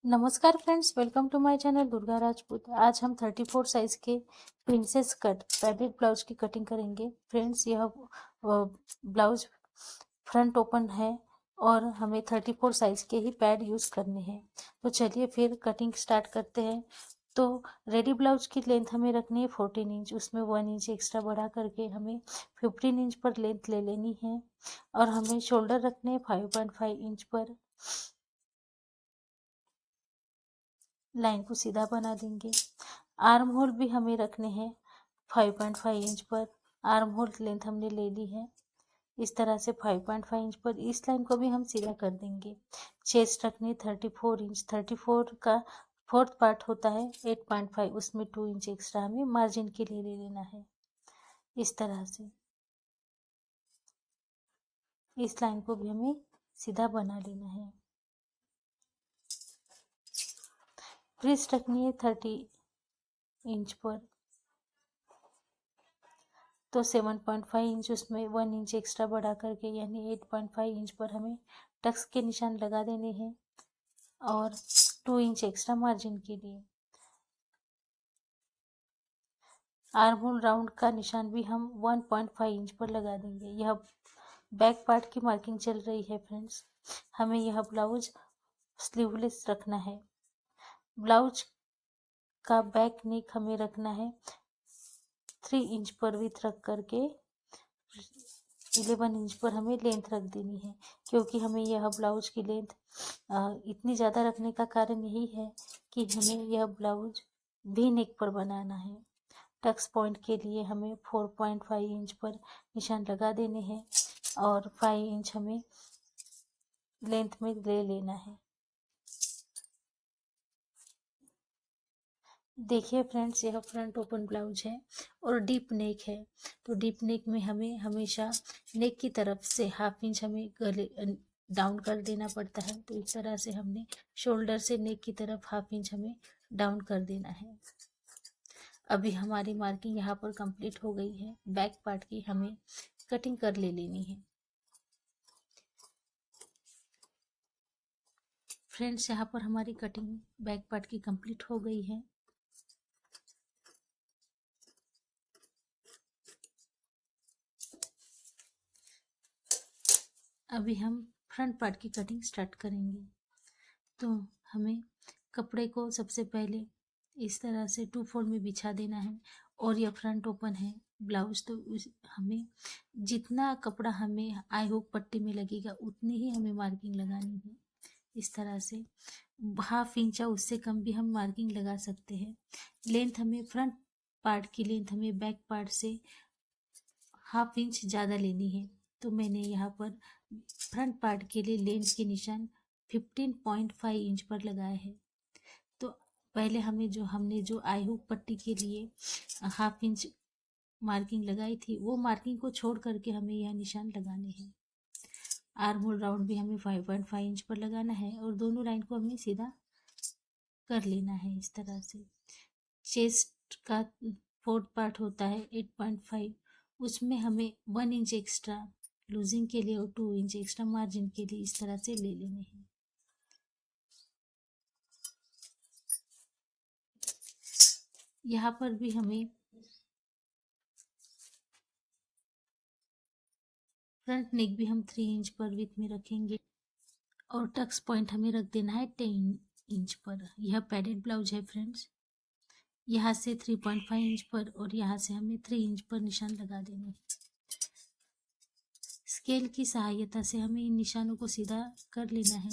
नमस्कार friends, welcome to my channel Durga Rajput. आज हम 34 साइज के प्रिंसेस कट पैडेड ब्लाउज की कटिंग करेंगे। फ्रेंड्स, यह ब्लाउज फ्रंट ओपन है और हमें 34 साइज के ही पैड यूज करने हैं। तो चलिए फिर कटिंग स्टार्ट करते हैं। तो रेडी ब्लाउज की लेंथ हमें रखनी है 14 इंच, उसमें 1 इंच एक्स्ट्रा बढ़ा करके हमें 15 इंच पर लेंथ ले लेनी है। और हमें शोल्डर रखने हैं 5.5 इंच पर। लाइन को सीधा बना देंगे। आर्म होल भी हमें रखने हैं 5.5 इंच पर। आर्म होल लेंथ हमने ले ली है इस तरह से 5.5 इंच पर। इस लाइन को भी हम सीधा कर देंगे। चेस्ट रखनी 34 इंच। 34 का फोर्थ पार्ट होता है 8.5, उसमें 2 इंच एक्स्ट्रा हमें मार्जिन के लिए ले लेना है। इस तरह से इस लाइन को भी हमें सीधा बना लेना है। ब्रेस्ट रखनी है 30 इंच पर। तो 7.5 इंच, उसमें 1 इंच एक्स्ट्रा बढ़ा करके यानी 8.5 इंच पर हमें टक्स के निशान लगा देने हैं और 2 इंच एक्स्ट्रा मार्जिन के लिए। आर्म होल राउंड का निशान भी हम 1.5 इंच पर लगा देंगे। यह बैक पार्ट की मार्किंग चल रही है फ्रेंड्स। हमें यह ब्लाउज स्लीवलेस रखना है। ब्लाउज का बैक नेक हमें रखना है 3 इंच पर विथ रख करके 11 इंच पर हमें लेंथ रख देनी है। क्योंकि हमें यह ब्लाउज की लेंथ इतनी ज़्यादा रखने का कारण यही है कि हमें यह ब्लाउज वी नेक पर बनाना है। टक्स पॉइंट के लिए हमें 4.5 इंच पर निशान लगा देने हैं और 5 इंच हमें लेंथ में ले लेना है। देखिए फ्रेंड्स, यह फ्रंट ओपन ब्लाउज है और डीप नेक है। तो डीप नेक में हमें हमेशा नेक की तरफ से हाफ इंच हमें गले डाउन कर देना पड़ता है। तो इस तरह से हमने शोल्डर से नेक की तरफ हाफ इंच हमें डाउन कर देना है। अभी हमारी मार्किंग यहाँ पर कंप्लीट हो गई है। बैक पार्ट की हमें कटिंग कर ले लेनी है। फ्रेंड्स, यहाँ पर हमारी कटिंग बैक पार्ट की कंप्लीट हो गई है। अभी हम फ्रंट पार्ट की कटिंग स्टार्ट करेंगे। तो हमें कपड़े को सबसे पहले इस तरह से 2/4 में बिछा देना है और यह फ्रंट ओपन है ब्लाउज। तो हमें जितना कपड़ा हमें आई हुक पट्टी में लगेगा उतनी ही हमें मार्किंग लगानी है। इस तरह से हाफ इंच या उससे कम भी हम मार्किंग लगा सकते हैं। लेंथ हमें फ्रंट पार्ट की लेंथ हमें बैक पार्ट से हाफ इंच ज़्यादा लेनी है। तो मैंने यहाँ पर फ्रंट पार्ट के लिए लेंथ के निशान 15.5 इंच पर लगाया है। तो पहले हमने जो आई हुक पट्टी के लिए हाफ इंच मार्किंग लगाई थी, वो मार्किंग को छोड़ करके हमें यह निशान लगाने हैं। आर्म होल राउंड भी हमें 5.5 इंच पर लगाना है और दोनों लाइन को हमें सीधा कर लेना है इस तरह से। चेस्ट का फोर्थ पार्ट होता है 8.5, उसमें हमें 1 इंच एक्स्ट्रा लूजिंग के लिए और 2 इंच एक्स्ट्रा मार्जिन के लिए इस तरह से ले लेने हैं। यहाँ पर भी हमें फ्रंट नेक भी हम 3 इंच पर विथ में रखेंगे और टक्स पॉइंट हमें रख देना है 10 इंच पर। यह पैडेड ब्लाउज है फ्रेंड्स। यहाँ से 3.5 इंच पर और यहाँ से हमें 3 इंच पर निशान लगा देने हैं। स्केल की सहायता से हमें इन निशानों को सीधा कर लेना है।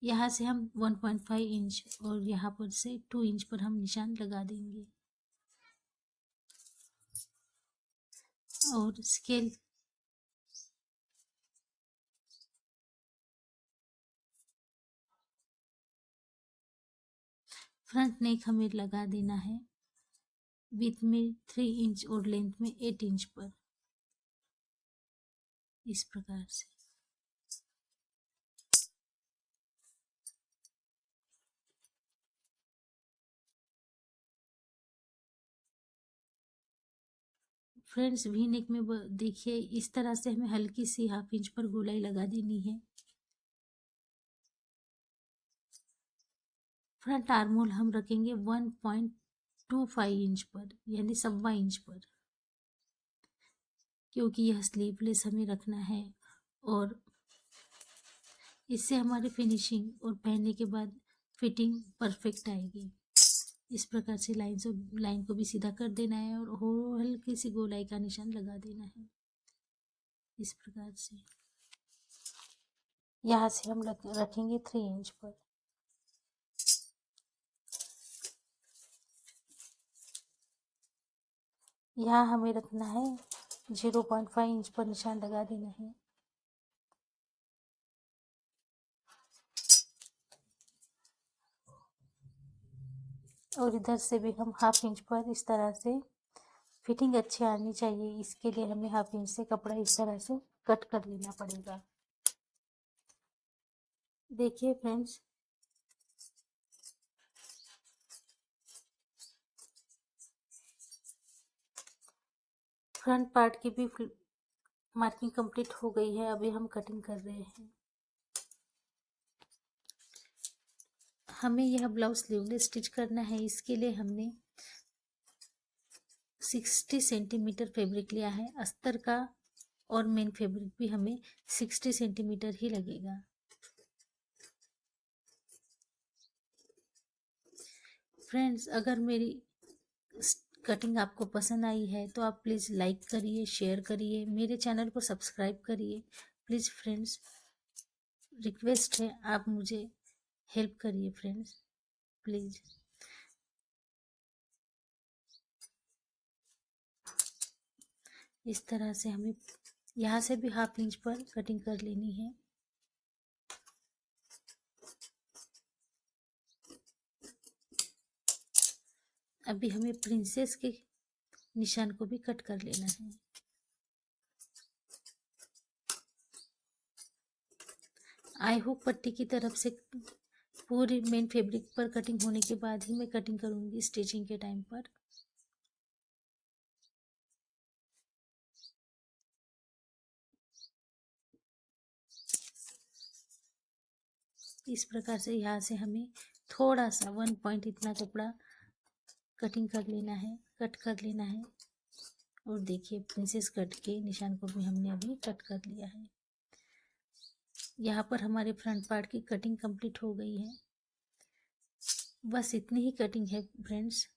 यहाँ से हम 1.5 इंच और यहाँ पर से 2 इंच पर हम निशान लगा देंगे और स्केल फ्रंट नेक हमें लगा देना है विथ में 3 इंच और लेंथ में 8 इंच पर, इस प्रकार से। फ्रेंड्स, वी नेक में देखिए इस तरह से हमें हल्की सी हाफ इंच पर गोलाई लगा देनी है। फ्रंट आर्म होल हम रखेंगे 1.25 इंच पर, यानी 1.25 इंच पर, क्योंकि यह स्लीवलेस हमें रखना है और इससे हमारी फिनिशिंग और पहनने के बाद फिटिंग परफेक्ट आएगी। इस प्रकार से लाइन को भी सीधा कर देना है और हल्की सी गोलाई का निशान लगा देना है। इस प्रकार से यहाँ से हम रखेंगे 3 इंच पर। यहाँ हमें रखना है 0.5 इंच पर निशान लगा देना है। और इधर से भी हम 1/2 इंच पर इस तरह से, फिटिंग अच्छी आनी चाहिए, इसके लिए हमें 1/2 इंच से कपड़ा इस तरह से कट कर लेना पड़ेगा। देखिए फ्रेंड्स, फ्रंट पार्ट की भी मार्किंग कंप्लीट हो गई है। अभी हम कटिंग कर रहे हैं। हमें यह ब्लाउज स्लीवलेस स्टिच करना है। इसके लिए हमने 60 सेंटीमीटर फैब्रिक लिया है अस्तर का, और मेन फैब्रिक भी हमें 60 सेंटीमीटर ही लगेगा। फ्रेंड्स, अगर मेरी कटिंग आपको पसंद आई है तो आप प्लीज़ लाइक करिए, शेयर करिए, मेरे चैनल को सब्सक्राइब करिए। प्लीज़ फ्रेंड्स, रिक्वेस्ट है, आप मुझे हेल्प करिए फ्रेंड्स, प्लीज़। इस तरह से हमें यहाँ से भी 1/2 इंच पर कटिंग कर लेनी है। अभी हमें प्रिंसेस के निशान को भी कट कर लेना है। आई होप पट्टी की तरफ से पूरी मेन फैब्रिक पर कटिंग होने के बाद ही मैं कटिंग करूंगी स्टिचिंग के टाइम पर। इस प्रकार से यहाँ से हमें थोड़ा सा 1 पॉइंट इतना कपड़ा कटिंग कर लेना है, कट कर लेना है। और देखिए, प्रिंसेस कट के निशान को भी हमने अभी कट कर लिया है। यहाँ पर हमारे फ्रंट पार्ट की कटिंग कंप्लीट हो गई है। बस इतनी ही कटिंग है फ्रेंड्स।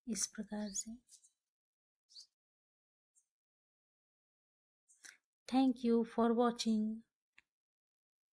इस प्रकार से। Thank you for watching.